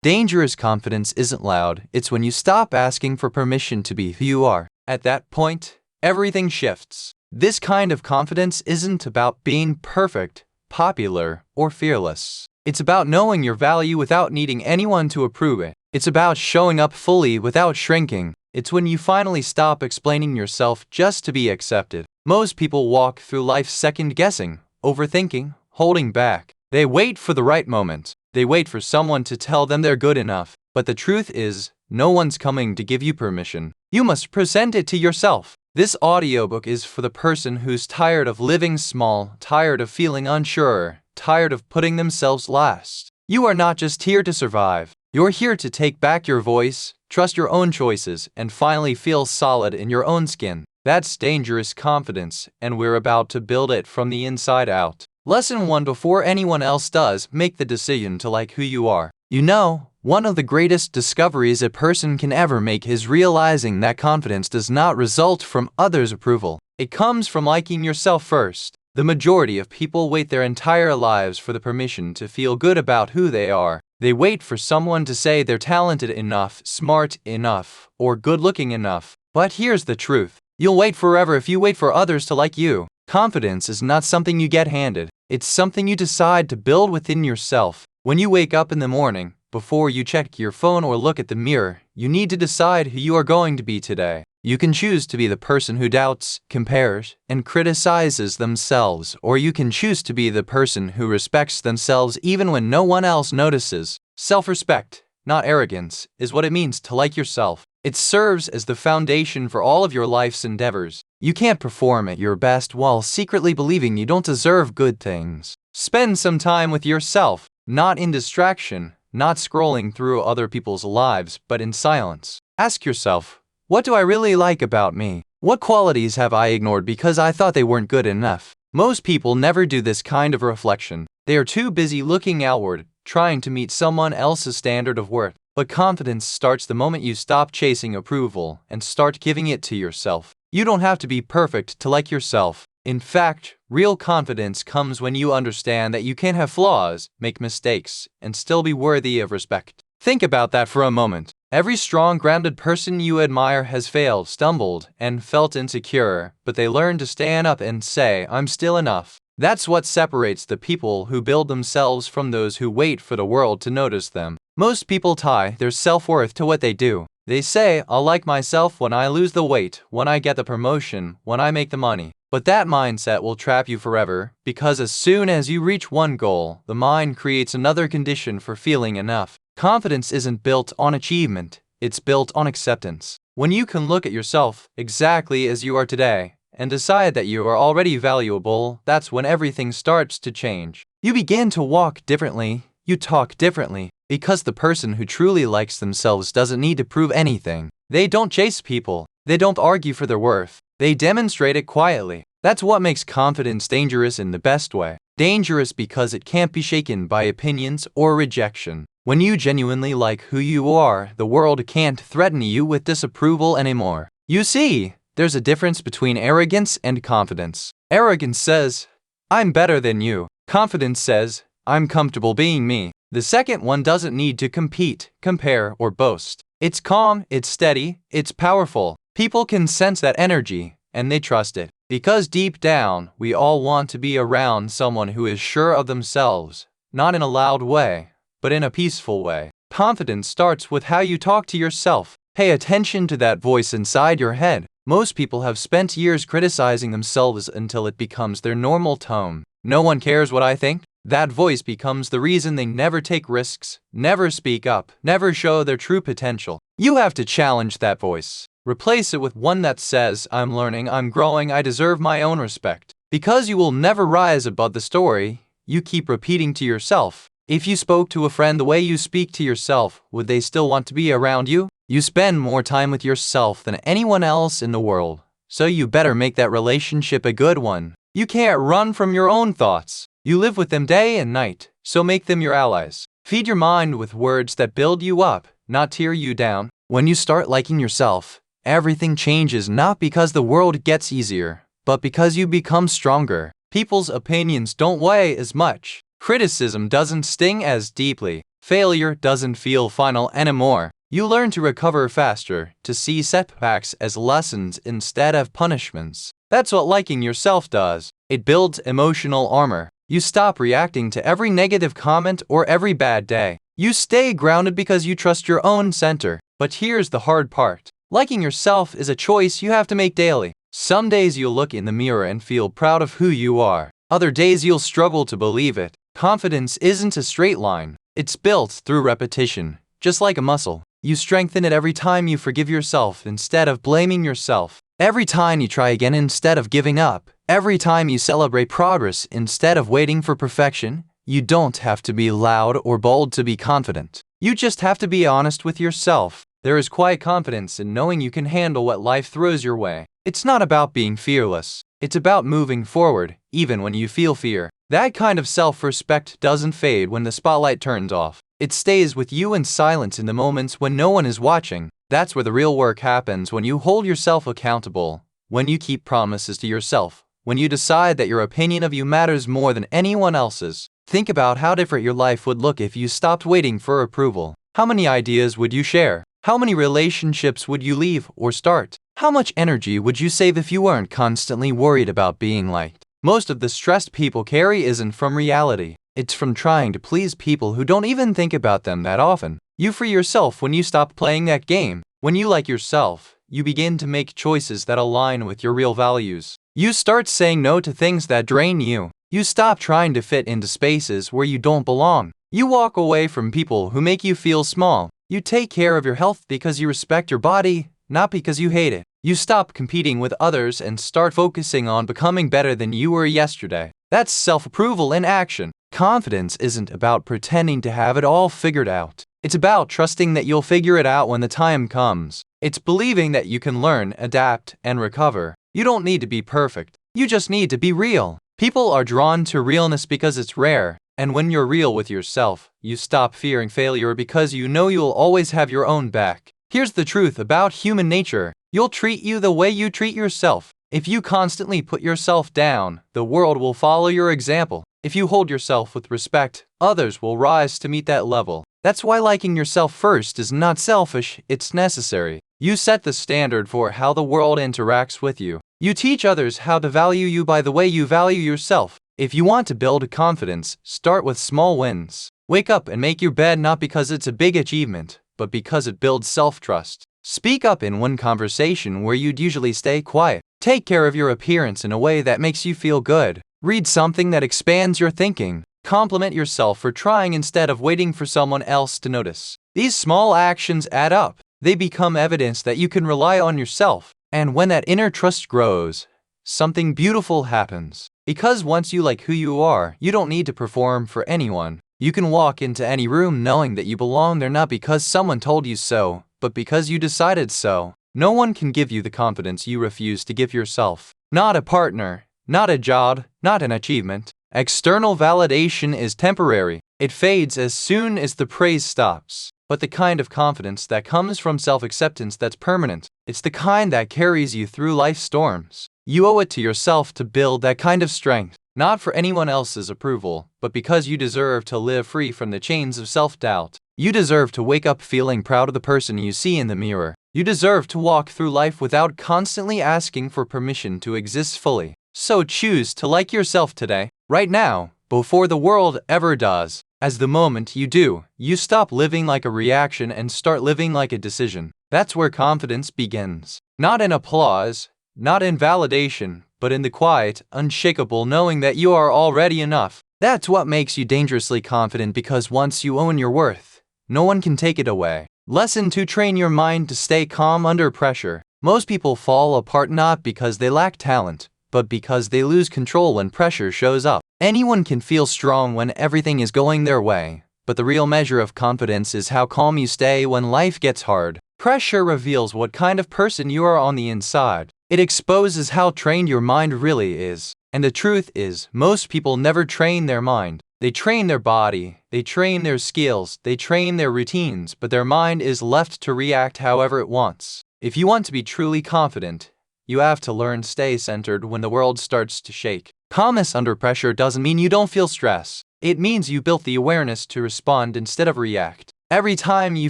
Dangerous confidence isn't loud, it's when you stop asking for permission to be who you are. At that point, everything shifts. This kind of confidence isn't about being perfect, popular, or fearless. It's about knowing your value without needing anyone to approve it. It's about showing up fully without shrinking. It's when you finally stop explaining yourself just to be accepted. Most people walk through life second-guessing, overthinking, holding back. They wait for the right moment. They wait for someone to tell them they're good enough. But the truth is, no one's coming to give you permission. You must present it to yourself. This audiobook is for the person who's tired of living small, tired of feeling unsure, tired of putting themselves last. You are not just here to survive. You're here to take back your voice, trust your own choices, and finally feel solid in your own skin. That's dangerous confidence, and we're about to build it from the inside out. Lesson 1: before anyone else does, make the decision to like who you are. You know, one of the greatest discoveries a person can ever make is realizing that confidence does not result from others' approval. It comes from liking yourself first. The majority of people wait their entire lives for the permission to feel good about who they are. They wait for someone to say they're talented enough, smart enough, or good-looking enough. But here's the truth. You'll wait forever if you wait for others to like you. Confidence is not something you get handed. It's something you decide to build within yourself. When you wake up in the morning, before you check your phone or look at the mirror, you need to decide who you are going to be today. You can choose to be the person who doubts, compares, and criticizes themselves, or you can choose to be the person who respects themselves even when no one else notices. Self-respect, not arrogance, is what it means to like yourself. It serves as the foundation for all of your life's endeavors. You can't perform at your best while secretly believing you don't deserve good things. Spend some time with yourself, not in distraction, not scrolling through other people's lives, but in silence. Ask yourself, what do I really like about me? What qualities have I ignored because I thought they weren't good enough? Most people never do this kind of reflection. They are too busy looking outward, trying to meet someone else's standard of worth. But confidence starts the moment you stop chasing approval and start giving it to yourself. You don't have to be perfect to like yourself. In fact, real confidence comes when you understand that you can have flaws, make mistakes, and still be worthy of respect. Think about that for a moment. Every strong, grounded person you admire has failed, stumbled, and felt insecure, but they learned to stand up and say, "I'm still enough." That's what separates the people who build themselves from those who wait for the world to notice them. Most people tie their self-worth to what they do. They say, "I'll like myself when I lose the weight, when I get the promotion, when I make the money." But that mindset will trap you forever, because as soon as you reach one goal, the mind creates another condition for feeling enough. Confidence isn't built on achievement, it's built on acceptance. When you can look at yourself exactly as you are today, and decide that you are already valuable, that's when everything starts to change. You begin to walk differently, you talk differently, because the person who truly likes themselves doesn't need to prove anything. They don't chase people, they don't argue for their worth, they demonstrate it quietly. That's what makes confidence dangerous in the best way. Dangerous because it can't be shaken by opinions or rejection. When you genuinely like who you are, the world can't threaten you with disapproval anymore. You see, there's a difference between arrogance and confidence. Arrogance says, "I'm better than you." Confidence says, "I'm comfortable being me." The second one doesn't need to compete, compare, or boast. It's calm, it's steady, it's powerful. People can sense that energy, and they trust it. Because deep down, we all want to be around someone who is sure of themselves, not in a loud way, but in a peaceful way. Confidence starts with how you talk to yourself. Pay attention to that voice inside your head. Most people have spent years criticizing themselves until it becomes their normal tone. "No one cares what I think." That voice becomes the reason they never take risks, never speak up, never show their true potential. You have to challenge that voice. Replace it with one that says, "I'm learning, I'm growing, I deserve my own respect." Because you will never rise above the story you keep repeating to yourself. If you spoke to a friend the way you speak to yourself, would they still want to be around you? You spend more time with yourself than anyone else in the world, so you better make that relationship a good one. You can't run from your own thoughts. You live with them day and night, so make them your allies. Feed your mind with words that build you up, not tear you down. When you start liking yourself, everything changes, not because the world gets easier, but because you become stronger. People's opinions don't weigh as much. Criticism doesn't sting as deeply. failure doesn't feel final anymore. You learn to recover faster, to see setbacks as lessons instead of punishments. That's what liking yourself does. It builds emotional armor. You stop reacting to every negative comment or every bad day. You stay grounded because you trust your own center. But here's the hard part. Liking yourself is a choice you have to make daily. Some days you'll look in the mirror and feel proud of who you are. Other days you'll struggle to believe it. Confidence isn't a straight line. It's built through repetition, just like a muscle. You strengthen it every time you forgive yourself instead of blaming yourself. Every time you try again instead of giving up. Every time you celebrate progress instead of waiting for perfection. You don't have to be loud or bold to be confident. You just have to be honest with yourself. There is quiet confidence in knowing you can handle what life throws your way. It's not about being fearless. It's about moving forward, even when you feel fear. That kind of self-respect doesn't fade when the spotlight turns off. It stays with you in silence in the moments when no one is watching. That's where the real work happens, when you hold yourself accountable, when you keep promises to yourself, when you decide that your opinion of you matters more than anyone else's. Think about how different your life would look if you stopped waiting for approval. How many ideas would you share? How many relationships would you leave or start? How much energy would you save if you weren't constantly worried about being liked? Most of the stress people carry isn't from reality. It's from trying to please people who don't even think about them that often. You free yourself when you stop playing that game. When you like yourself, you begin to make choices that align with your real values. You start saying no to things that drain you. You stop trying to fit into spaces where you don't belong. You walk away from people who make you feel small. You take care of your health because you respect your body, not because you hate it. You stop competing with others and start focusing on becoming better than you were yesterday. That's self-approval in action. Confidence isn't about pretending to have it all figured out. It's about trusting that you'll figure it out when the time comes. It's believing that you can learn, adapt, and recover. You don't need to be perfect. You just need to be real. People are drawn to realness because it's rare. And when you're real with yourself, you stop fearing failure because you know you'll always have your own back. Here's the truth about human nature. You'll treat you the way you treat yourself. If you constantly put yourself down, the world will follow your example. If you hold yourself with respect, others will rise to meet that level. That's why liking yourself first is not selfish, it's necessary. You set the standard for how the world interacts with you. You teach others how to value you by the way you value yourself. If you want to build confidence, start with small wins. Wake up and make your bed not because it's a big achievement, but because it builds self-trust. Speak up in one conversation where you'd usually stay quiet. Take care of your appearance in a way that makes you feel good. Read something that expands your thinking. Compliment yourself for trying instead of waiting for someone else to notice. These small actions add up. They become evidence that you can rely on yourself. And when that inner trust grows, something beautiful happens. Because once you like who you are, you don't need to perform for anyone. You can walk into any room knowing that you belong there not because someone told you so, but because you decided so. No one can give you the confidence you refuse to give yourself. Not a partner, not a job, not an achievement. External validation is temporary. It fades as soon as the praise stops. But the kind of confidence that comes from self-acceptance that's permanent, it's the kind that carries you through life's storms. You owe it to yourself to build that kind of strength, not for anyone else's approval, but because you deserve to live free from the chains of self-doubt. You deserve to wake up feeling proud of the person you see in the mirror. You deserve to walk through life without constantly asking for permission to exist fully. So choose to like yourself today, right now, before the world ever does. As the moment you do, you stop living like a reaction and start living like a decision. That's where confidence begins. Not in applause, not in validation, but in the quiet, unshakable knowing that you are already enough. That's what makes you dangerously confident, because once you own your worth, no one can take it away. Lesson 2: train your mind to stay calm under pressure. Most people fall apart not because they lack talent, but because they lose control when pressure shows up. Anyone can feel strong when everything is going their way, but the real measure of confidence is how calm you stay when life gets hard. Pressure reveals what kind of person you are on the inside. It exposes how trained your mind really is. And the truth is, most people never train their mind. They train their body, they train their skills, they train their routines, but their mind is left to react however it wants. If you want to be truly confident, you have to learn to stay centered when the world starts to shake. Calmness under pressure doesn't mean you don't feel stress. It means you built the awareness to respond instead of react. Every time you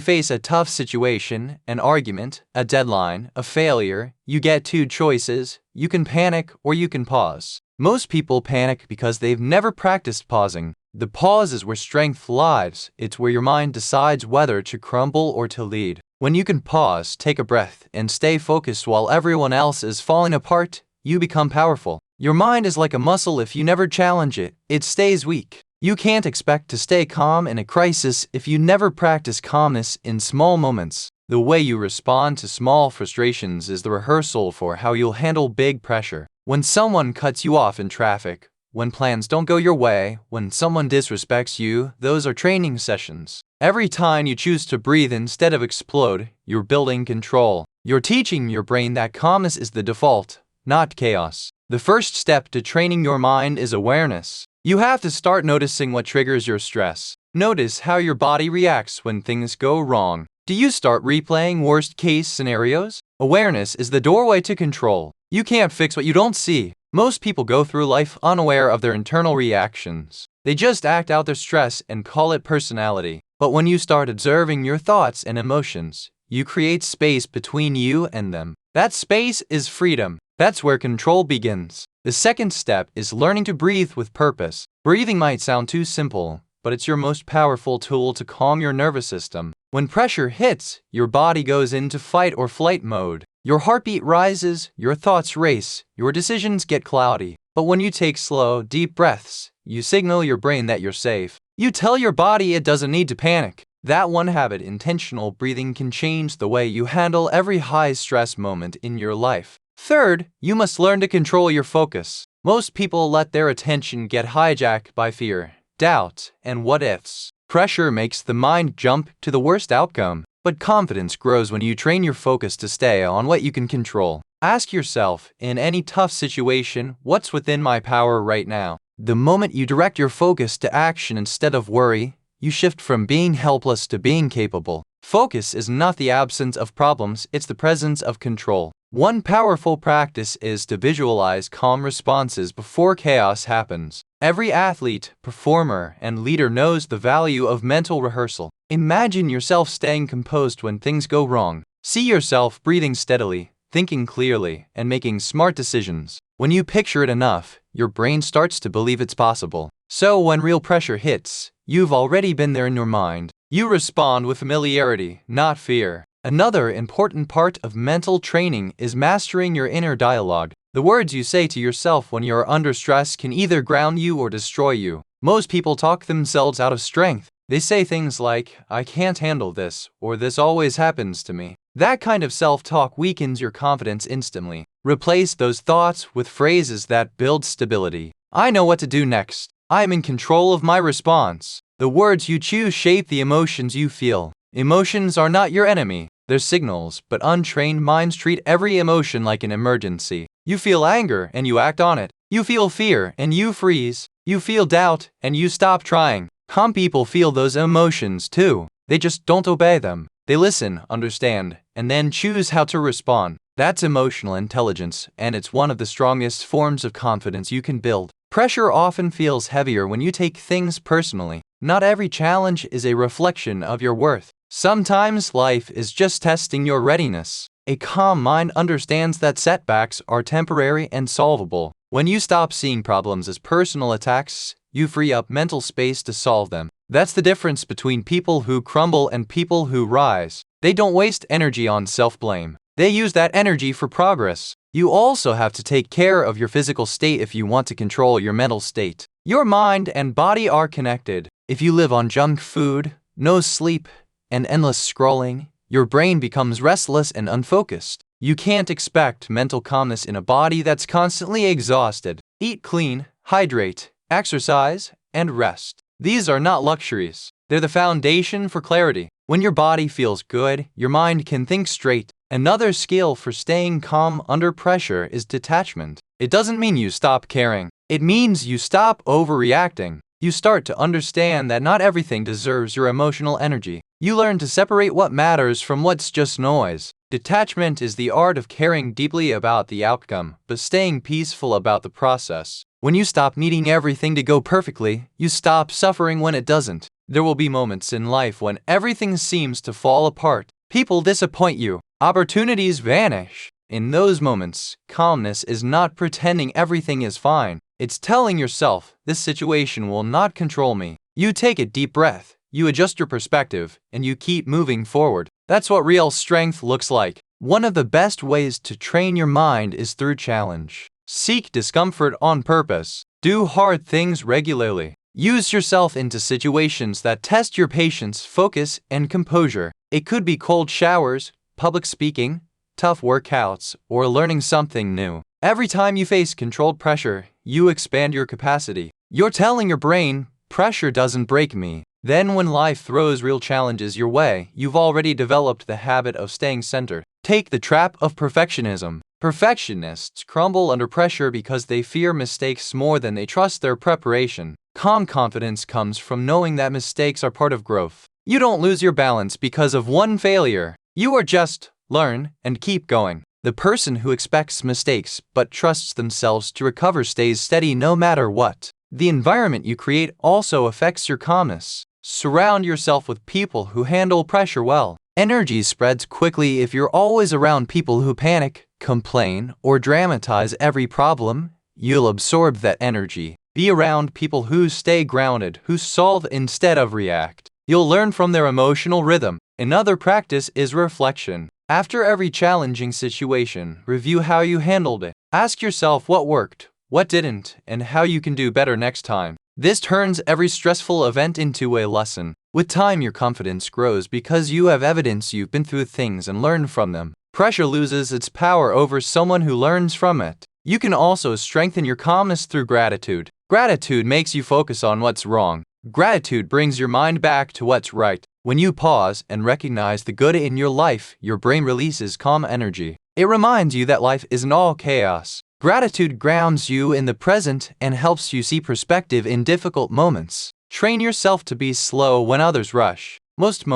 face a tough situation, an argument, a deadline, a failure, you get two choices. You can panic or you can pause. Most people panic because they've never practiced pausing. The pause is where strength lies. It's where your mind decides whether to crumble or to lead. When you can pause, take a breath, and stay focused while everyone else is falling apart, you become powerful. Your mind is like a muscle. If you never challenge it, it stays weak. You can't expect to stay calm in a crisis if you never practice calmness in small moments. The way you respond to small frustrations is the rehearsal for how you'll handle big pressure. When someone cuts you off in traffic, when plans don't go your way, when someone disrespects you, those are training sessions. Every time you choose to breathe instead of explode, you're building control. You're teaching your brain that calmness is the default, not chaos. The first step to training your mind is awareness. You have to start noticing what triggers your stress. Notice how your body reacts when things go wrong. Do you start replaying worst-case scenarios? Awareness is the doorway to control. You can't fix what you don't see. Most people go through life unaware of their internal reactions. They just act out their stress and call it personality. But when you start observing your thoughts and emotions, you create space between you and them. That space is freedom. That's where control begins. The second step is learning to breathe with purpose. Breathing might sound too simple, but it's your most powerful tool to calm your nervous system. When pressure hits, your body goes into fight or flight mode. Your heartbeat rises, your thoughts race, your decisions get cloudy. But when you take slow, deep breaths, you signal your brain that you're safe. You tell your body it doesn't need to panic. That one habit, intentional breathing, can change the way you handle every high-stress moment in your life. Third, you must learn to control your focus. Most people let their attention get hijacked by fear, doubt, and what-ifs. Pressure makes the mind jump to the worst outcome, but confidence grows when you train your focus to stay on what you can control. Ask yourself, in any tough situation, what's within my power right now? The moment you direct your focus to action instead of worry, you shift from being helpless to being capable. Focus is not the absence of problems, it's the presence of control. One powerful practice is to visualize calm responses before chaos happens. Every athlete, performer, and leader knows the value of mental rehearsal. Imagine yourself staying composed when things go wrong. See yourself breathing steadily, thinking clearly, and making smart decisions. When you picture it enough, your brain starts to believe it's possible. So when real pressure hits, you've already been there in your mind. You respond with familiarity, not fear. Another important part of mental training is mastering your inner dialogue. The words you say to yourself when you're under stress can either ground you or destroy you. Most people talk themselves out of strength. They say things like, "I can't handle this," or "this always happens to me." That kind of self-talk weakens your confidence instantly. Replace those thoughts with phrases that build stability. "I know what to do next. I am in control of my response." The words you choose shape the emotions you feel. Emotions are not your enemy. They're signals, but untrained minds treat every emotion like an emergency. You feel anger and you act on it. You feel fear and you freeze. You feel doubt and you stop trying. Calm people feel those emotions too. They just don't obey them. They listen, understand, and then choose how to respond. That's emotional intelligence, and it's one of the strongest forms of confidence you can build. Pressure often feels heavier when you take things personally. Not every challenge is a reflection of your worth. Sometimes life is just testing your readiness. A calm mind understands that setbacks are temporary and solvable. When you stop seeing problems as personal attacks, you free up mental space to solve them. That's the difference between people who crumble and people who rise. They don't waste energy on self-blame. They use that energy for progress. You also have to take care of your physical state if you want to control your mental state. Your mind and body are connected. If you live on junk food, no sleep, and endless scrolling, your brain becomes restless and unfocused. You can't expect mental calmness in a body that's constantly exhausted. Eat clean, hydrate, exercise, and rest. These are not luxuries. They're the foundation for clarity. When your body feels good, your mind can think straight. Another skill for staying calm under pressure is detachment. It doesn't mean you stop caring. It means you stop overreacting. You start to understand that not everything deserves your emotional energy. You learn to separate what matters from what's just noise. Detachment is the art of caring deeply about the outcome, but staying peaceful about the process. When you stop needing everything to go perfectly, you stop suffering when it doesn't. There will be moments in life when everything seems to fall apart. People disappoint you. Opportunities vanish. In those moments, calmness is not pretending everything is fine. It's telling yourself, this situation will not control me. You take a deep breath, you adjust your perspective, and you keep moving forward. That's what real strength looks like. One of the best ways to train your mind is through challenge. Seek discomfort on purpose. Do hard things regularly. Use yourself into situations that test your patience, focus, and composure. It could be cold showers, public speaking, tough workouts, or learning something new. Every time you face controlled pressure, you expand your capacity. You're telling your brain, pressure doesn't break me. Then when life throws real challenges your way, you've already developed the habit of staying centered. Take the trap of perfectionism. Perfectionists crumble under pressure because they fear mistakes more than they trust their preparation. Calm confidence comes from knowing that mistakes are part of growth. You don't lose your balance because of one failure. You are just learn and keep going. The person who expects mistakes but trusts themselves to recover stays steady no matter what. The environment you create also affects your calmness. Surround yourself with people who handle pressure well. Energy spreads quickly if you're always around people who panic, complain, or dramatize every problem. You'll absorb that energy. Be around people who stay grounded, who solve instead of react. You'll learn from their emotional rhythm. Another practice is reflection. After every challenging situation, review how you handled it. Ask yourself what worked, what didn't, and how you can do better next time. This turns every stressful event into a lesson. With time, your confidence grows because you have evidence you've been through things and learned from them. Pressure loses its power over someone who learns from it. You can also strengthen your calmness through gratitude. Gratitude makes you focus on what's wrong. Gratitude brings your mind back to what's right. When you pause and recognize the good in your life, your brain releases calm energy. It reminds you that life isn't all chaos. Gratitude grounds you in the present and helps you see perspective in difficult moments. Train yourself to be slow when others rush. Most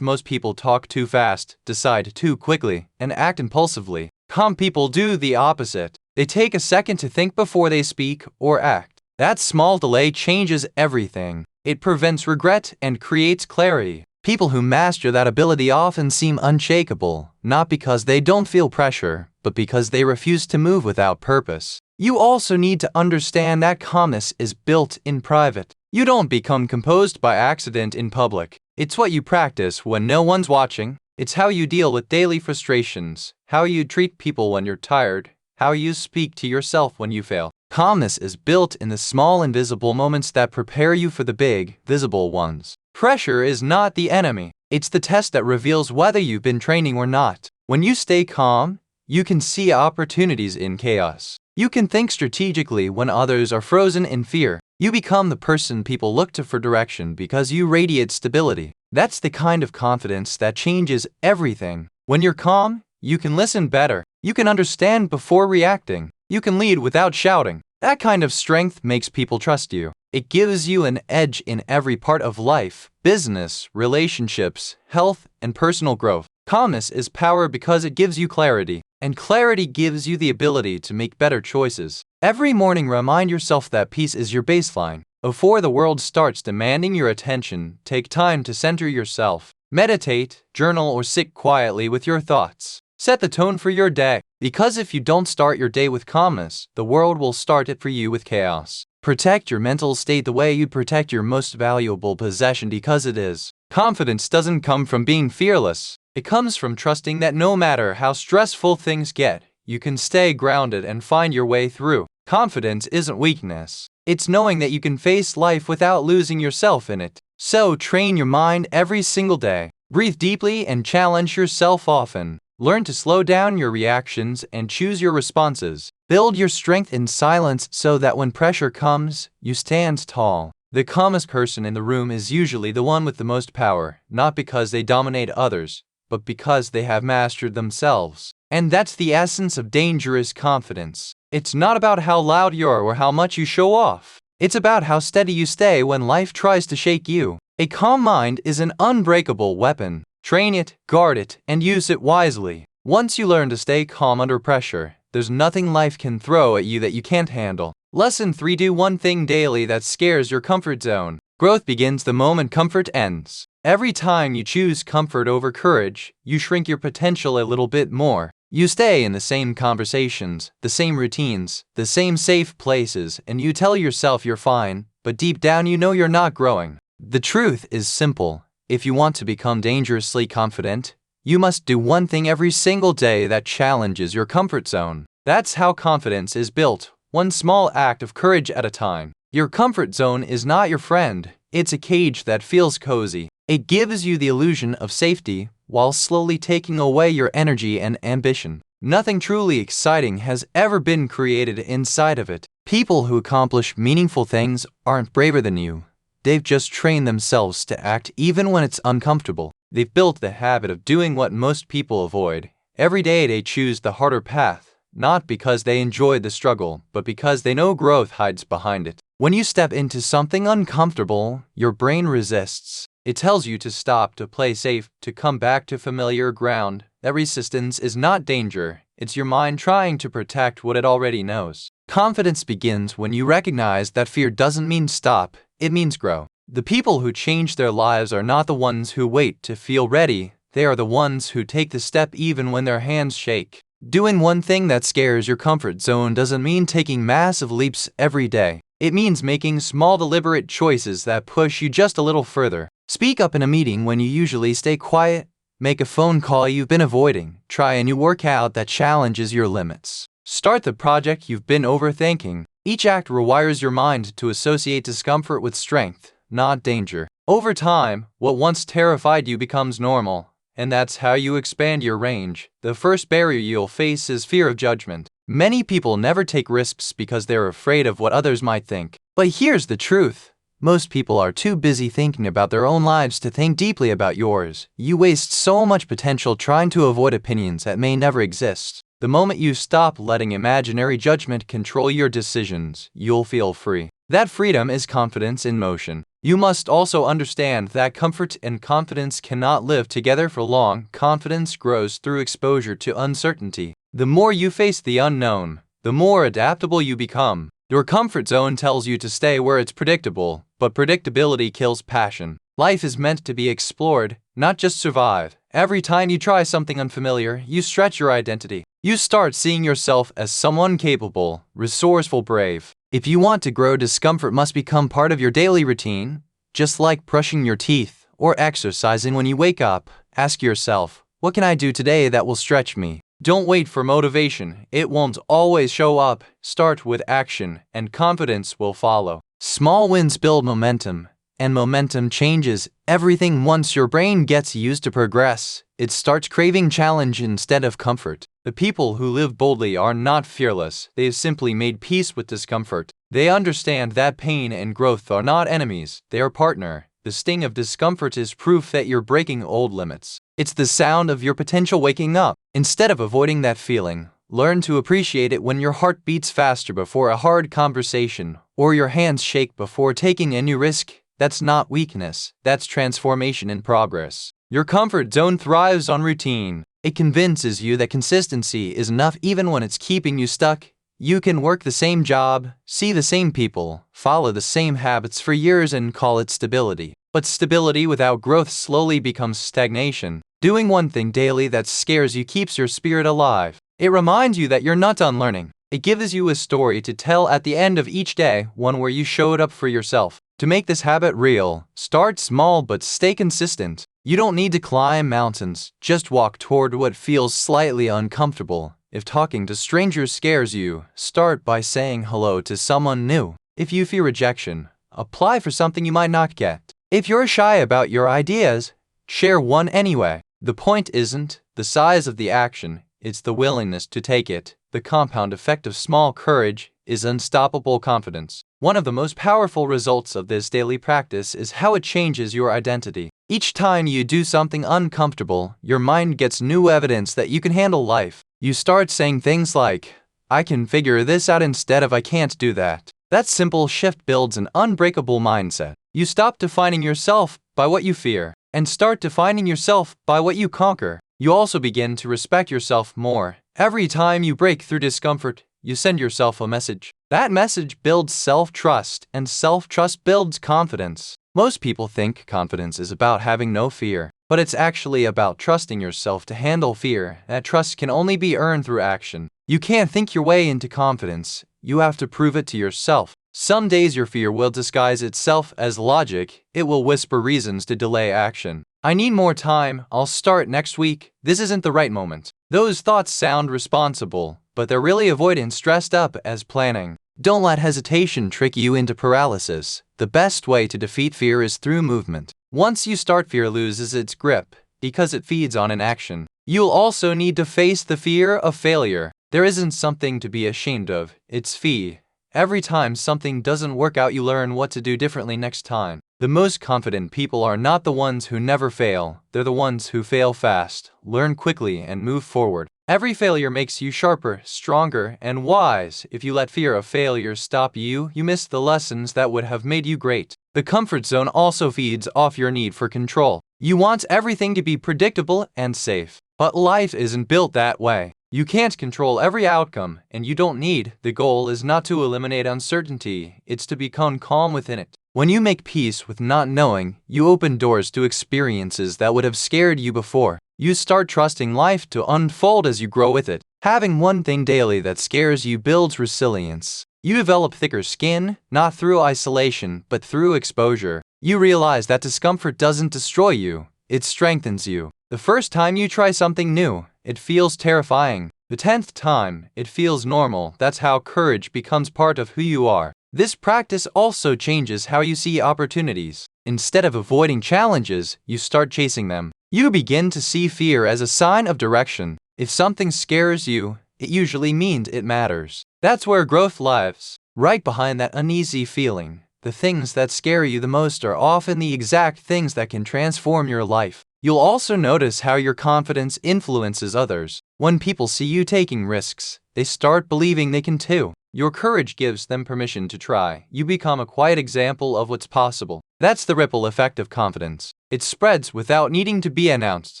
people talk too fast, decide too quickly, and act impulsively. Calm people do the opposite. They take a second to think before they speak or act. That small delay changes everything. It prevents regret and creates clarity. People who master that ability often seem unshakable, not because they don't feel pressure, but because they refuse to move without purpose. You also need to understand that calmness is built in private. You don't become composed by accident in public. It's what you practice when no one's watching. It's how you deal with daily frustrations, how you treat people when you're tired, how you speak to yourself when you fail. Calmness is built in the small invisible moments that prepare you for the big, visible ones. Pressure is not the enemy. It's the test that reveals whether you've been training or not. When you stay calm, you can see opportunities in chaos. You can think strategically when others are frozen in fear. You become the person people look to for direction because you radiate stability. That's the kind of confidence that changes everything. When you're calm, you can listen better. You can understand before reacting. You can lead without shouting. That kind of strength makes people trust you. It gives you an edge in every part of life, business, relationships, health, and personal growth. Calmness is power because it gives you clarity, and clarity gives you the ability to make better choices. Every morning, remind yourself that peace is your baseline. Before the world starts demanding your attention, take time to center yourself. Meditate, journal, or sit quietly with your thoughts. Set the tone for your day, because if you don't start your day with calmness, the world will start it for you with chaos. Protect your mental state the way you protect your most valuable possession, because it is. Confidence doesn't come from being fearless. It comes from trusting that no matter how stressful things get, you can stay grounded and find your way through. Confidence isn't weakness. It's knowing that you can face life without losing yourself in it. So train your mind every single day. Breathe deeply and challenge yourself often. Learn to slow down your reactions and choose your responses. Build your strength in silence so that when pressure comes, you stand tall. The calmest person in the room is usually the one with the most power, not because they dominate others, but because they have mastered themselves. And that's the essence of dangerous confidence. It's not about how loud you are or how much you show off. It's about how steady you stay when life tries to shake you. A calm mind is an unbreakable weapon. Train it, guard it, and use it wisely. Once you learn to stay calm under pressure, there's nothing life can throw at you that you can't handle. Lesson 3: Do one thing daily that scares your comfort zone. Growth begins the moment comfort ends. Every time you choose comfort over courage, you shrink your potential a little bit more. You stay in the same conversations, the same routines, the same safe places, and you tell yourself you're fine, but deep down you know you're not growing. The truth is simple. If you want to become dangerously confident, you must do one thing every single day that challenges your comfort zone. That's how confidence is built, one small act of courage at a time. Your comfort zone is not your friend. It's a cage that feels cozy. It gives you the illusion of safety while slowly taking away your energy and ambition. Nothing truly exciting has ever been created inside of it. People who accomplish meaningful things aren't braver than you. They've just trained themselves to act even when it's uncomfortable. They've built the habit of doing what most people avoid. Every day they choose the harder path, not because they enjoy the struggle, but because they know growth hides behind it. When you step into something uncomfortable, your brain resists. It tells you to stop, to play safe, to come back to familiar ground. That resistance is not danger. It's your mind trying to protect what it already knows. Confidence begins when you recognize that fear doesn't mean stop, it means grow. The people who change their lives are not the ones who wait to feel ready. They are the ones who take the step even when their hands shake. Doing one thing that scares your comfort zone doesn't mean taking massive leaps every day. It means making small deliberate choices that push you just a little further. Speak up in a meeting when you usually stay quiet. Make a phone call you've been avoiding. Try a new workout that challenges your limits. Start the project you've been overthinking. Each act rewires your mind to associate discomfort with strength, not danger. Over time, what once terrified you becomes normal, and that's how you expand your range. The first barrier you'll face is fear of judgment. Many people never take risks because they're afraid of what others might think. But here's the truth. Most people are too busy thinking about their own lives to think deeply about yours. You waste so much potential trying to avoid opinions that may never exist. The moment you stop letting imaginary judgment control your decisions, you'll feel free. That freedom is confidence in motion. You must also understand that comfort and confidence cannot live together for long. Confidence grows through exposure to uncertainty. The more you face the unknown, the more adaptable you become. Your comfort zone tells you to stay where it's predictable, but predictability kills passion. Life is meant to be explored, not just survive. Every time you try something unfamiliar, you stretch your identity. You start seeing yourself as someone capable, resourceful, brave. If you want to grow, discomfort must become part of your daily routine. Just like brushing your teeth or exercising when you wake up, ask yourself, what can I do today that will stretch me? Don't wait for motivation. It won't always show up. Start with action, and confidence will follow. Small wins build momentum, and momentum changes everything. Once your brain gets used to progress, it starts craving challenge instead of comfort. The people who live boldly are not fearless. They've simply made peace with discomfort. They understand that pain and growth are not enemies. They are partner. The sting of discomfort is proof that you're breaking old limits. It's the sound of your potential waking up. Instead of avoiding that feeling, learn to appreciate it when your heart beats faster before a hard conversation, or your hands shake before taking a new risk. That's not weakness, that's transformation in progress. Your comfort zone thrives on routine. It convinces you that consistency is enough even when it's keeping you stuck. You can work the same job, see the same people, follow the same habits for years and call it stability. But stability without growth slowly becomes stagnation. Doing one thing daily that scares you keeps your spirit alive. It reminds you that you're not done learning. It gives you a story to tell at the end of each day, one where you showed up for yourself. To make this habit real, start small but stay consistent. You don't need to climb mountains, just walk toward what feels slightly uncomfortable. If talking to strangers scares you, start by saying hello to someone new. If you fear rejection, apply for something you might not get. If you're shy about your ideas, share one anyway. The point isn't the size of the action, it's the willingness to take it. The compound effect of small courage is unstoppable confidence. One of the most powerful results of this daily practice is how it changes your identity. Each time you do something uncomfortable, your mind gets new evidence that you can handle life. You start saying things like, I can figure this out instead of I can't do that. That simple shift builds an unbreakable mindset. You stop defining yourself by what you fear and start defining yourself by what you conquer. You also begin to respect yourself more. Every time you break through discomfort, you send yourself a message. That message builds self-trust, and self-trust builds confidence. Most people think confidence is about having no fear, but it's actually about trusting yourself to handle fear. That trust can only be earned through action. You can't think your way into confidence. You have to prove it to yourself. Some days your fear will disguise itself as logic. It will whisper reasons to delay action. I need more time. I'll start next week. This isn't the right moment. Those thoughts sound responsible, but they're really avoidance dressed up as planning. Don't let hesitation trick you into paralysis. The best way to defeat fear is through movement. Once you start, fear loses its grip because it feeds on inaction. You'll also need to face the fear of failure. There isn't something to be ashamed of. It's fee. Every time something doesn't work out, you learn what to do differently next time. The most confident people are not the ones who never fail. They're the ones who fail fast, learn quickly, and move forward. Every failure makes you sharper, stronger, and wise. If you let fear of failure stop you, you miss the lessons that would have made you great. The comfort zone also feeds off your need for control. You want everything to be predictable and safe. But life isn't built that way. You can't control every outcome, and you don't need. The goal is not to eliminate uncertainty, it's to become calm within it. When you make peace with not knowing, you open doors to experiences that would have scared you before. You start trusting life to unfold as you grow with it. Having one thing daily that scares you builds resilience. You develop thicker skin, not through isolation, but through exposure. You realize that discomfort doesn't destroy you, it strengthens you. The first time you try something new, it feels terrifying. The 10th time, it feels normal. That's how courage becomes part of who you are. This practice also changes how you see opportunities. Instead of avoiding challenges, you start chasing them. You begin to see fear as a sign of direction. If something scares you, it usually means it matters. That's where growth lives. Right behind that uneasy feeling, the things that scare you the most are often the exact things that can transform your life. You'll also notice how your confidence influences others. When people see you taking risks, they start believing they can too. Your courage gives them permission to try. You become a quiet example of what's possible. That's the ripple effect of confidence. It spreads without needing to be announced.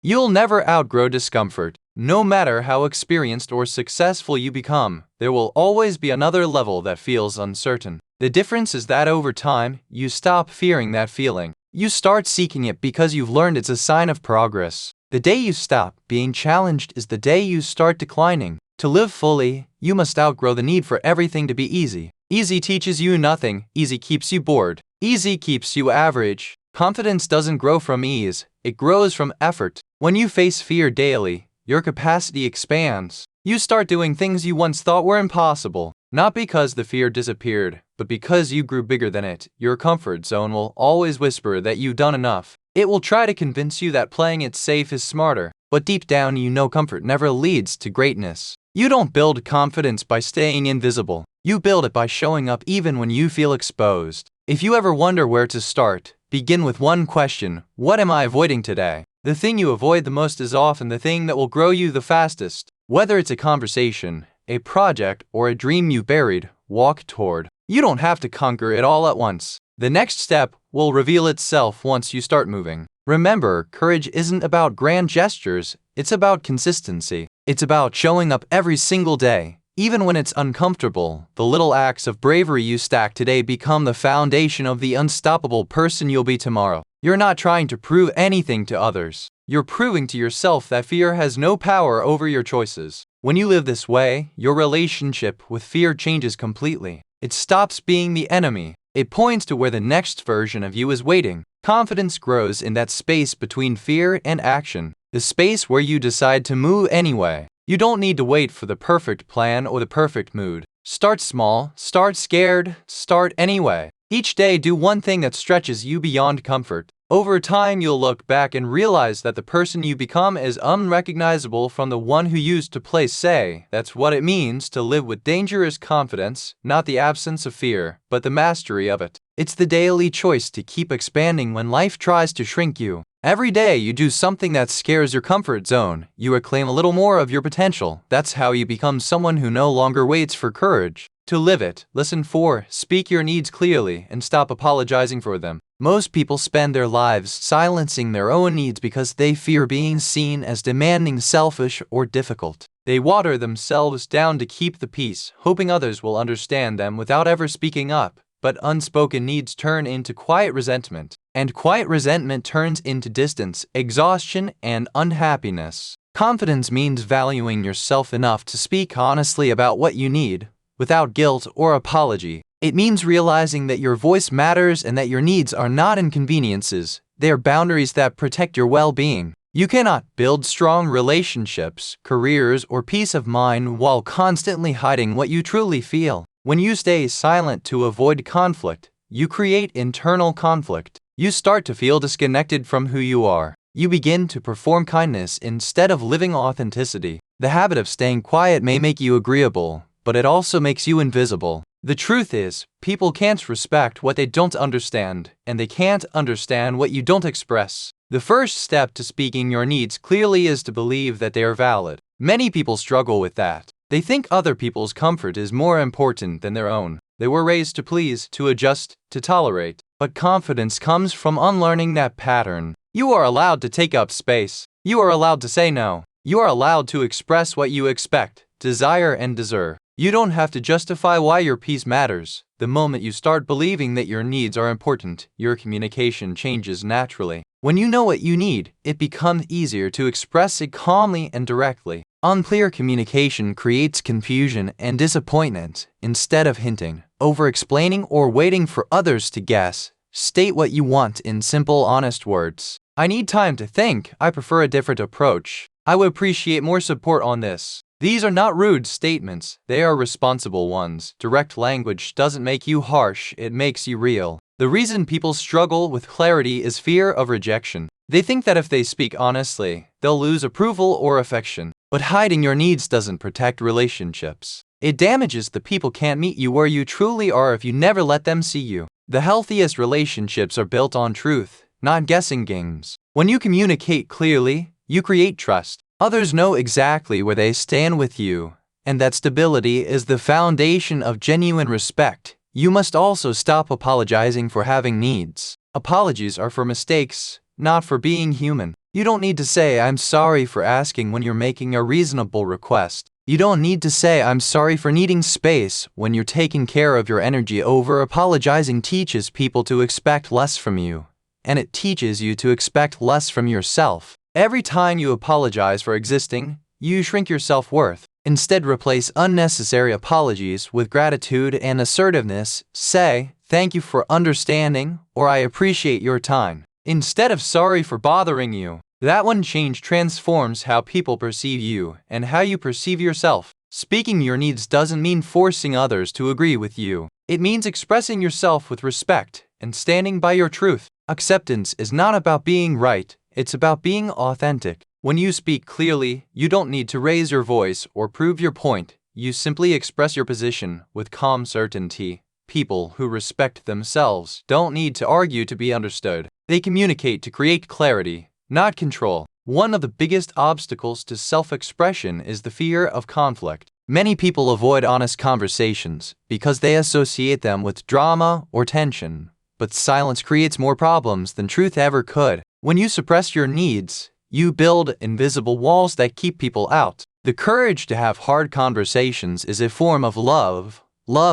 You'll never outgrow discomfort. No matter how experienced or successful you become, there will always be another level that feels uncertain. The difference is that over time, you stop fearing that feeling. You start seeking it because you've learned it's a sign of progress. The day you stop being challenged is the day you start declining. To live fully, you must outgrow the need for everything to be easy. Easy teaches you nothing. Easy keeps you bored. Easy keeps you average. Confidence doesn't grow from ease. It grows from effort. When you face fear daily, your capacity expands. You start doing things you once thought were impossible. Not because the fear disappeared, but because you grew bigger than it. Your comfort zone will always whisper that you've done enough. It will try to convince you that playing it safe is smarter. But deep down you know comfort never leads to greatness. You don't build confidence by staying invisible. You build it by showing up even when you feel exposed. If you ever wonder where to start, begin with one question: what am I avoiding today? The thing you avoid the most is often the thing that will grow you the fastest. Whether it's a conversation, a project, or a dream you buried, walk toward. You don't have to conquer it all at once. The next step will reveal itself once you start moving. Remember, courage isn't about grand gestures, it's about consistency. It's about showing up every single day, even when it's uncomfortable. The little acts of bravery you stack today become the foundation of the unstoppable person you'll be tomorrow. You're not trying to prove anything to others. You're proving to yourself that fear has no power over your choices. When you live this way, your relationship with fear changes completely. It stops being the enemy. It points to where the next version of you is waiting. Confidence grows in that space between fear and action, the space where you decide to move anyway. You don't need to wait for the perfect plan or the perfect mood. Start small, start scared, start anyway. Each day do one thing that stretches you beyond comfort. Over time, you'll look back and realize that the person you become is unrecognizable from the one who used to play safe. That's what it means to live with dangerous confidence, not the absence of fear, but the mastery of it. It's the daily choice to keep expanding when life tries to shrink you. Every day you do something that scares your comfort zone. You reclaim a little more of your potential. That's how you become someone who no longer waits for courage to live it. Listen for, speak your needs clearly, and stop apologizing for them. Most people spend their lives silencing their own needs because they fear being seen as demanding, selfish, or difficult. They water themselves down to keep the peace, hoping others will understand them without ever speaking up. But unspoken needs turn into quiet resentment, and quiet resentment turns into distance, exhaustion, and unhappiness. Confidence means valuing yourself enough to speak honestly about what you need, without guilt or apology. It means realizing that your voice matters and that your needs are not inconveniences, they are boundaries that protect your well-being. You cannot build strong relationships, careers, or peace of mind while constantly hiding what you truly feel. When you stay silent to avoid conflict, you create internal conflict. You start to feel disconnected from who you are. You begin to perform kindness instead of living authenticity. The habit of staying quiet may make you agreeable, but it also makes you invisible. The truth is, people can't respect what they don't understand, and they can't understand what you don't express. The first step to speaking your needs clearly is to believe that they are valid. Many people struggle with that. They think other people's comfort is more important than their own. They were raised to please, to adjust, to tolerate. But confidence comes from unlearning that pattern. You are allowed to take up space. You are allowed to say no. You are allowed to express what you expect, desire, and deserve. You don't have to justify why your peace matters. The moment you start believing that your needs are important, your communication changes naturally. When you know what you need, it becomes easier to express it calmly and directly. Unclear communication creates confusion and disappointment. Instead of hinting, over-explaining, or waiting for others to guess, state what you want in simple, honest words. I need time to think. I prefer a different approach. I would appreciate more support on this. These are not rude statements, they are responsible ones. Direct language doesn't make you harsh, it makes you real. The reason people struggle with clarity is fear of rejection. They think that if they speak honestly, they'll lose approval or affection. But hiding your needs doesn't protect relationships. It damages the people can't meet you where you truly are if you never let them see you. The healthiest relationships are built on truth, not guessing games. When you communicate clearly, you create trust. Others know exactly where they stand with you, and that stability is the foundation of genuine respect. You must also stop apologizing for having needs. Apologies are for mistakes, not for being human. You don't need to say, "I'm sorry for asking" when you're making a reasonable request. You don't need to say, "I'm sorry for needing space" when you're taking care of your energy. Over-apologizing teaches people to expect less from you, and it teaches you to expect less from yourself. Every time you apologize for existing, you shrink your self-worth. Instead, replace unnecessary apologies with gratitude and assertiveness. Say, "Thank you for understanding," or "I appreciate your time," instead of "Sorry for bothering you." That one change transforms how people perceive you and how you perceive yourself. Speaking your needs doesn't mean forcing others to agree with you. It means expressing yourself with respect and standing by your truth. Acceptance is not about being right. It's about being authentic. When you speak clearly, you don't need to raise your voice or prove your point. You simply express your position with calm certainty. People who respect themselves don't need to argue to be understood. They communicate to create clarity, not control. One of the biggest obstacles to self-expression is the fear of conflict. Many people avoid honest conversations because they associate them with drama or tension. But silence creates more problems than truth ever could. When you suppress your needs, you build invisible walls that keep people out. The courage to have hard conversations is a form of love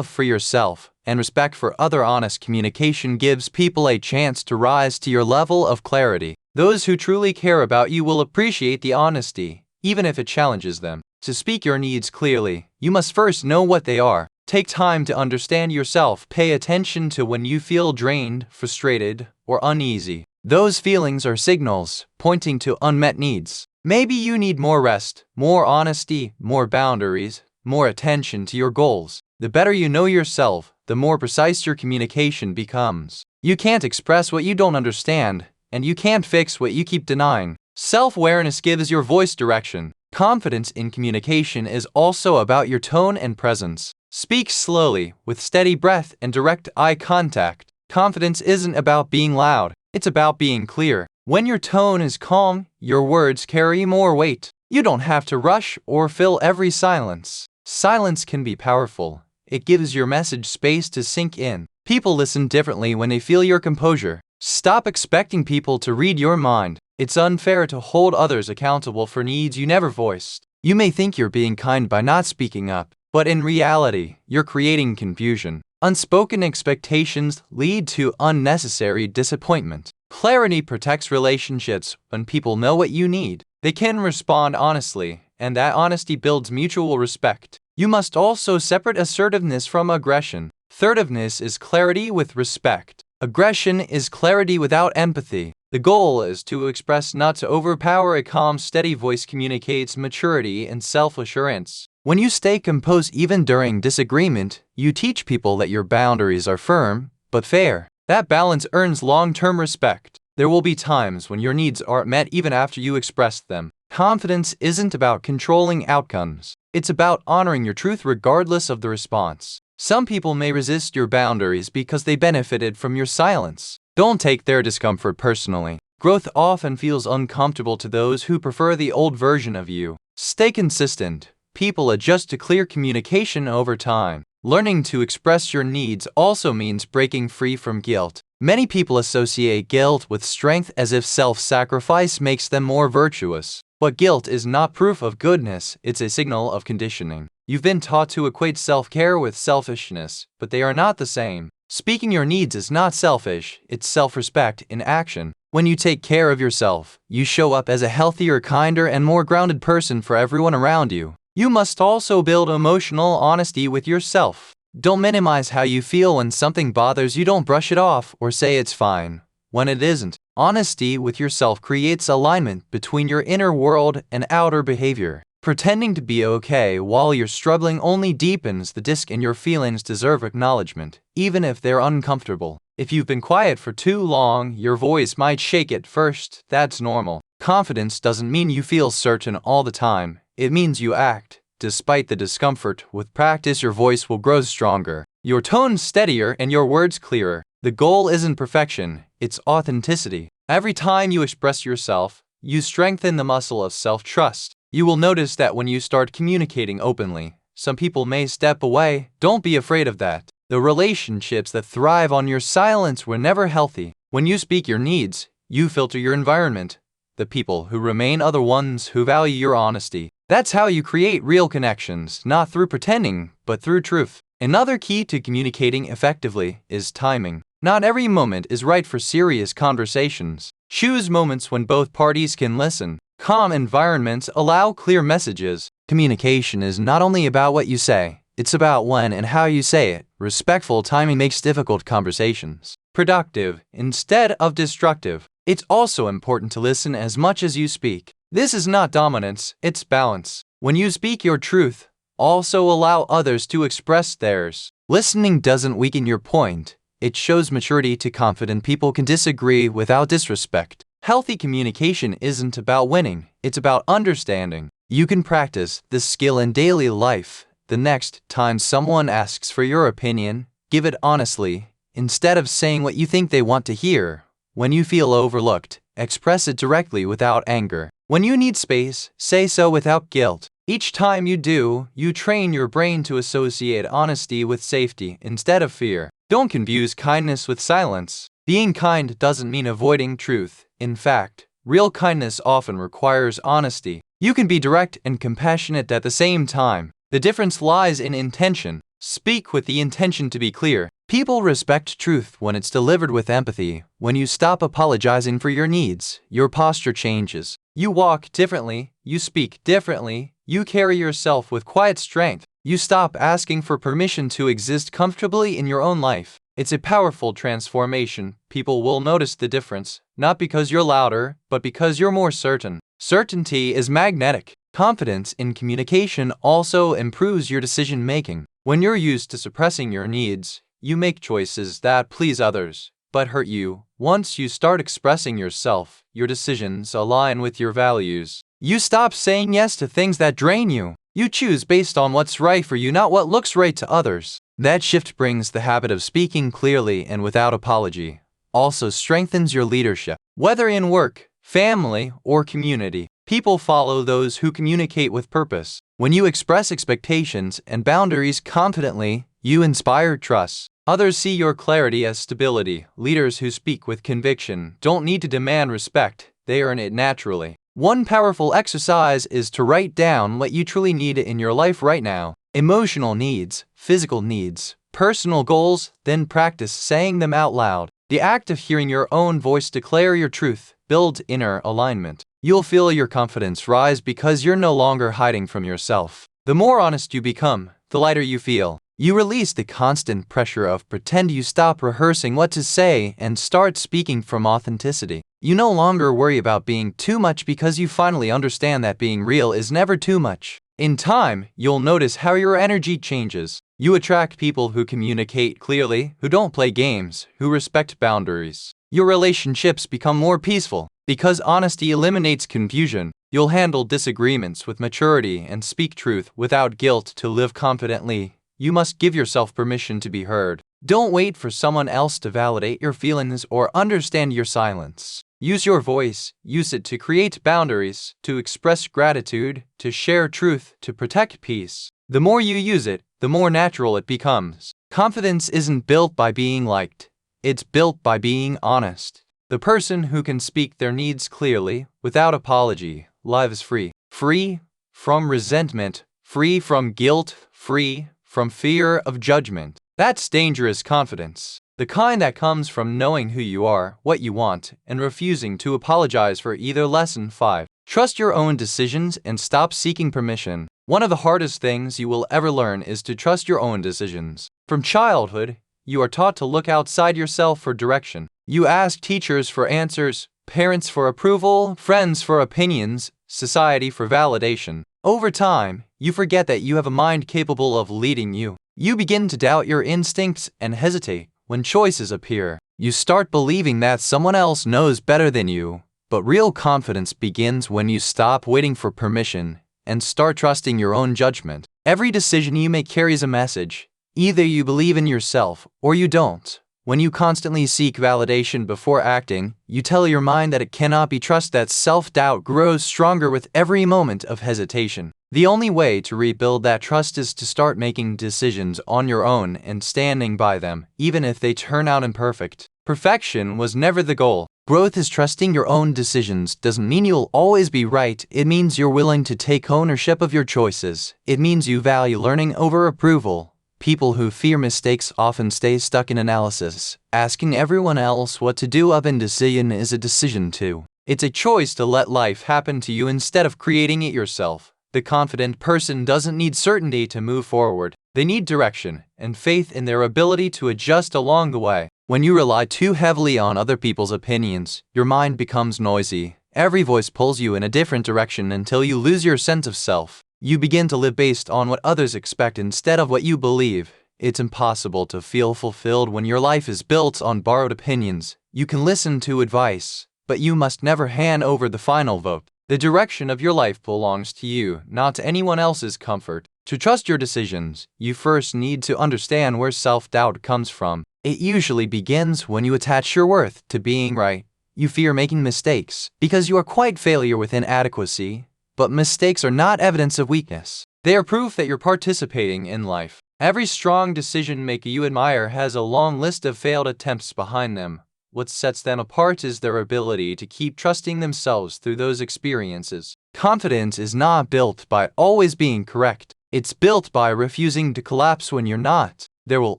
for yourself, and respect for other. Honest communication gives people a chance to rise to your level of clarity. Those who truly care about you will appreciate the honesty, even if it challenges them. To speak your needs clearly, you must first know what they are. Take time to understand yourself. Pay attention to when you feel drained, frustrated, or uneasy. Those feelings are signals pointing to unmet needs. Maybe you need more rest, more honesty, more boundaries, more attention to your goals. The better you know yourself, the more precise your communication becomes. You can't express what you don't understand, and you can't fix what you keep denying. Self-awareness gives your voice direction. Confidence in communication is also about your tone and presence. Speak slowly, with steady breath and direct eye contact. Confidence isn't about being loud, it's about being clear. When your tone is calm, your words carry more weight. You don't have to rush or fill every silence. Silence can be powerful. It gives your message space to sink in. People listen differently when they feel your composure. Stop expecting people to read your mind. It's unfair to hold others accountable for needs you never voiced. You may think you're being kind by not speaking up, but in reality, you're creating confusion. Unspoken expectations lead to unnecessary disappointment. Clarity protects relationships. When people know what you need, they can respond honestly, and that honesty builds mutual respect. You must also separate assertiveness from aggression. Assertiveness is clarity with respect. Aggression is clarity without empathy. The goal is to express, not to overpower. A calm, steady voice communicates maturity and self-assurance. When you stay composed even during disagreement, you teach people that your boundaries are firm but fair. That balance earns long-term respect. There will be times when your needs aren't met even after you express them. Confidence isn't about controlling outcomes. It's about honoring your truth regardless of the response. Some people may resist your boundaries because they benefited from your silence. Don't take their discomfort personally. Growth often feels uncomfortable to those who prefer the old version of you. Stay consistent. People adjust to clear communication over time. Learning to express your needs also means breaking free from guilt. Many people associate guilt with strength, as if self-sacrifice makes them more virtuous. But guilt is not proof of goodness, it's a signal of conditioning. You've been taught to equate self-care with selfishness, but they are not the same. Speaking your needs is not selfish, it's self-respect in action. When you take care of yourself, you show up as a healthier, kinder, and more grounded person for everyone around you. You must also build emotional honesty with yourself. Don't minimize how you feel when something bothers you. Don't brush it off or say it's fine when it isn't. Honesty with yourself creates alignment between your inner world and outer behavior. Pretending to be okay while you're struggling only deepens the disc, and your feelings deserve acknowledgement, even if they're uncomfortable. If you've been quiet for too long, your voice might shake at first. That's normal. Confidence doesn't mean you feel certain all the time. It means you act despite the discomfort. With practice, your voice will grow stronger, your tone steadier, and your words clearer. The goal isn't perfection, it's authenticity. Every time you express yourself, you strengthen the muscle of self-trust. You will notice that when you start communicating openly, some people may step away. Don't be afraid of that. The relationships that thrive on your silence were never healthy. When you speak your needs, you filter your environment. The people who remain are the ones who value your honesty. That's how you create real connections, not through pretending, but through truth. Another key to communicating effectively is timing. Not every moment is right for serious conversations. Choose moments when both parties can listen. Calm environments allow clear messages. Communication is not only about what you say, it's about when and how you say it. Respectful timing makes difficult conversations productive instead of destructive. It's also important to listen as much as you speak. This is not dominance, it's balance. When you speak your truth, also allow others to express theirs. Listening doesn't weaken your point. It shows maturity. To confident people can disagree without disrespect. Healthy communication isn't about winning, it's about understanding. You can practice this skill in daily life. The next time someone asks for your opinion, give it honestly, instead of saying what you think they want to hear. When you feel overlooked, express it directly without anger. When you need space, say so without guilt. Each time you do, you train your brain to associate honesty with safety instead of fear. Don't confuse kindness with silence. Being kind doesn't mean avoiding truth. In fact, real kindness often requires honesty. You can be direct and compassionate at the same time. The difference lies in intention. Speak with the intention to be clear. People respect truth when it's delivered with empathy. When you stop apologizing for your needs, your posture changes. You walk differently, you speak differently, you carry yourself with quiet strength. You stop asking for permission to exist comfortably in your own life. It's a powerful transformation. People will notice the difference, not because you're louder, but because you're more certain. Certainty is magnetic. Confidence in communication also improves your decision-making. When you're used to suppressing your needs, you make choices that please others, but hurt you. Once you start expressing yourself, your decisions align with your values. You stop saying yes to things that drain you. You choose based on what's right for you, not what looks right to others. That shift brings the habit of speaking clearly and without apology. Also strengthens your leadership. Whether in work, family, or community, people follow those who communicate with purpose. When you express expectations and boundaries confidently, you inspire trust. Others see your clarity as stability. Leaders who speak with conviction don't need to demand respect, they earn it naturally. One powerful exercise is to write down what you truly need in your life right now. Emotional needs, physical needs, personal goals, then practice saying them out loud. The act of hearing your own voice declare your truth builds inner alignment. You'll feel your confidence rise because you're no longer hiding from yourself. The more honest you become, the lighter you feel. You release the constant pressure of pretend. You stop rehearsing what to say and start speaking from authenticity. You no longer worry about being too much because you finally understand that being real is never too much. In time, you'll notice how your energy changes. You attract people who communicate clearly, who don't play games, who respect boundaries. Your relationships become more peaceful. Because honesty eliminates confusion, you'll handle disagreements with maturity and speak truth without guilt. To live confidently, you must give yourself permission to be heard. Don't wait for someone else to validate your feelings or understand your silence. Use your voice, use it to create boundaries, to express gratitude, to share truth, to protect peace. The more you use it, the more natural it becomes. Confidence isn't built by being liked. It's built by being honest. The person who can speak their needs clearly, without apology, lives free. Free from resentment, free from guilt, free from fear of judgment. That's dangerous confidence. The kind that comes from knowing who you are, what you want, and refusing to apologize for either. Lesson 5. Trust your own decisions and stop seeking permission. One of the hardest things you will ever learn is to trust your own decisions. From childhood, you are taught to look outside yourself for direction. You ask teachers for answers, parents for approval, friends for opinions, society for validation. Over time, you forget that you have a mind capable of leading you. You begin to doubt your instincts and hesitate when choices appear. You start believing that someone else knows better than you. But real confidence begins when you stop waiting for permission and start trusting your own judgment. Every decision you make carries a message. Either you believe in yourself or you don't. When you constantly seek validation before acting, you tell your mind that it cannot be trusted. That self-doubt grows stronger with every moment of hesitation. The only way to rebuild that trust is to start making decisions on your own and standing by them, even if they turn out imperfect. Perfection was never the goal. Growth is trusting your own decisions. Doesn't mean you'll always be right. It means you're willing to take ownership of your choices. It means you value learning over approval. People who fear mistakes often stay stuck in analysis. Asking everyone else what to do. Indecision is a decision too. It's a choice to let life happen to you instead of creating it yourself. The confident person doesn't need certainty to move forward. They need direction and faith in their ability to adjust along the way. When you rely too heavily on other people's opinions, your mind becomes noisy. Every voice pulls you in a different direction until you lose your sense of self. You begin to live based on what others expect instead of what you believe. It's impossible to feel fulfilled when your life is built on borrowed opinions. You can listen to advice, but you must never hand over the final vote. The direction of your life belongs to you, not to anyone else's comfort. To trust your decisions, you first need to understand where self-doubt comes from. It usually begins when you attach your worth to being right. You fear making mistakes because you are quite failure with inadequacy. But mistakes are not evidence of weakness. They are proof that you're participating in life. Every strong decision maker you admire has a long list of failed attempts behind them. What sets them apart is their ability to keep trusting themselves through those experiences. Confidence is not built by always being correct. It's built by refusing to collapse when you're not. There will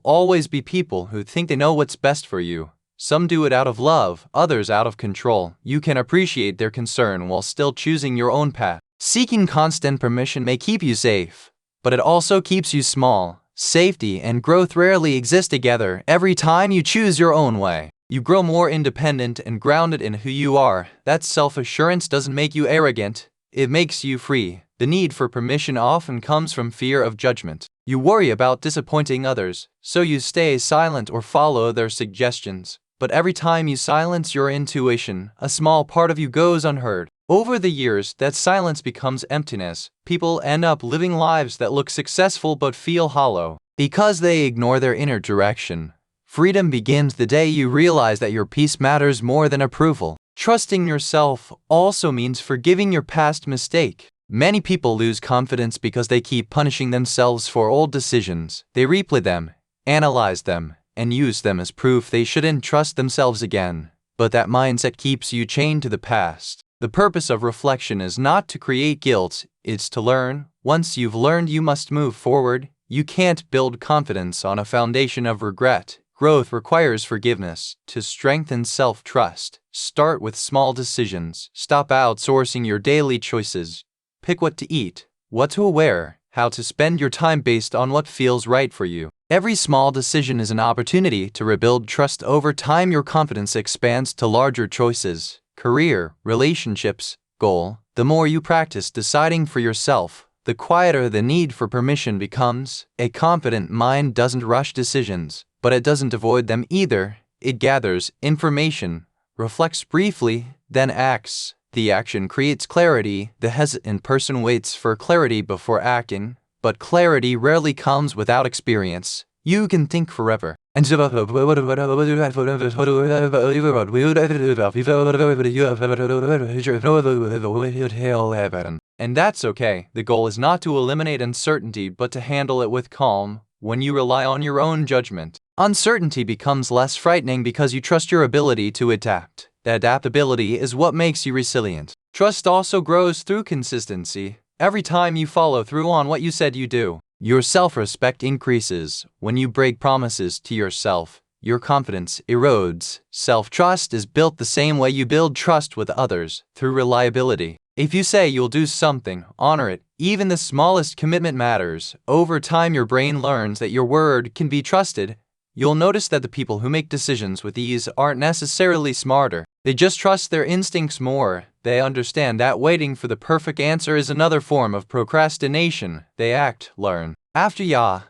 always be people who think they know what's best for you. Some do it out of love, others out of control. You can appreciate their concern while still choosing your own path. Seeking constant permission may keep you safe, but it also keeps you small. Safety and growth rarely exist together. Every time you choose your own way, you grow more independent and grounded in who you are. That self-assurance doesn't make you arrogant, it makes you free. The need for permission often comes from fear of judgment. You worry about disappointing others, so you stay silent or follow their suggestions. But every time you silence your intuition, a small part of you goes unheard. Over the years, that silence becomes emptiness. People end up living lives that look successful but feel hollow because they ignore their inner direction. Freedom begins the day you realize that your peace matters more than approval. Trusting yourself also means forgiving your past mistake. Many people lose confidence because they keep punishing themselves for old decisions. They replay them, analyze them, and use them as proof they shouldn't trust themselves again. But that mindset keeps you chained to the past. The purpose of reflection is not to create guilt, it's to learn. Once you've learned, you must move forward. You can't build confidence on a foundation of regret. Growth requires forgiveness. To strengthen self-trust, start with small decisions. Stop outsourcing your daily choices. Pick what to eat, what to wear, how to spend your time based on what feels right for you. Every small decision is an opportunity to rebuild trust. Over time, your confidence expands to larger choices, career, relationships, goal. The more you practice deciding for yourself, the quieter the need for permission becomes. A confident mind doesn't rush decisions, but it doesn't avoid them either. It gathers information, reflects briefly, then acts. The action creates clarity. The hesitant person waits for clarity before acting, but clarity rarely comes without experience. You can think forever. And that's okay. The goal is not to eliminate uncertainty, but to handle it with calm. When you rely on your own judgment, uncertainty becomes less frightening because you trust your ability to adapt. That adaptability is what makes you resilient. Trust also grows through consistency. Every time you follow through on what you said you do, your self-respect increases. When you break promises to yourself, your confidence erodes. Self-trust is built the same way you build trust with others, through reliability. If you say you'll do something, honor it. Even the smallest commitment matters. Over time, your brain learns that your word can be trusted. You'll notice that the people who make decisions with ease aren't necessarily smarter. They just trust their instincts more. They understand that waiting for the perfect answer is another form of procrastination. They act, learn. After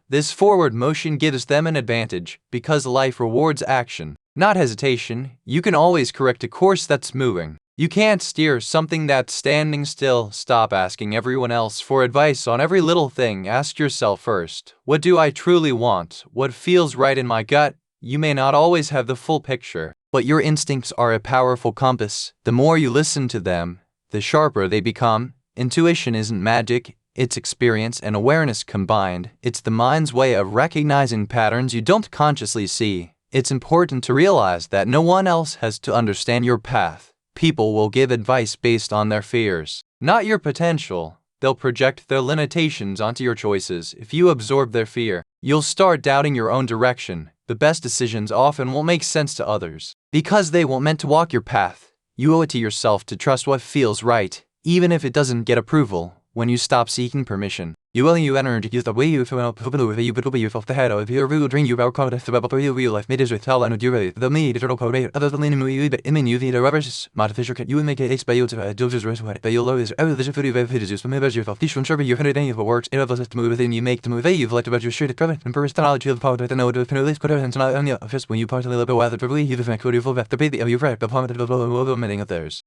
this forward motion gives them an advantage, because life rewards action, not hesitation. You can always correct a course that's moving. You can't steer something that's standing still. Stop asking everyone else for advice on every little thing. Ask yourself first, what do I truly want? What feels right in my gut? You may not always have the full picture, but your instincts are a powerful compass. The more you listen to them, the sharper they become. Intuition isn't magic, it's experience and awareness combined. It's the mind's way of recognizing patterns you don't consciously see. It's important to realize that no one else has to understand your path. People will give advice based on their fears, not your potential. They'll project their limitations onto your choices. If you absorb their fear, you'll start doubting your own direction. The best decisions often won't make sense to others, because they weren't meant to walk your path. You owe it to yourself to trust what feels right, even if it doesn't get approval. When you stop seeking permission, you energy use the way you feel of the head of your real dream you about contact about real life made is with tell and do the me digital code other than you but in you the reverse artificial you make it by you to do this way but you'll always the food of videos from members of this one sure you heard any of the works in of us to move within you make to move you've let about your shit and personality of the power to know the this could have not only just when you part a little bit whether to believe you the code of the baby of your right the point of the meaning of theirs.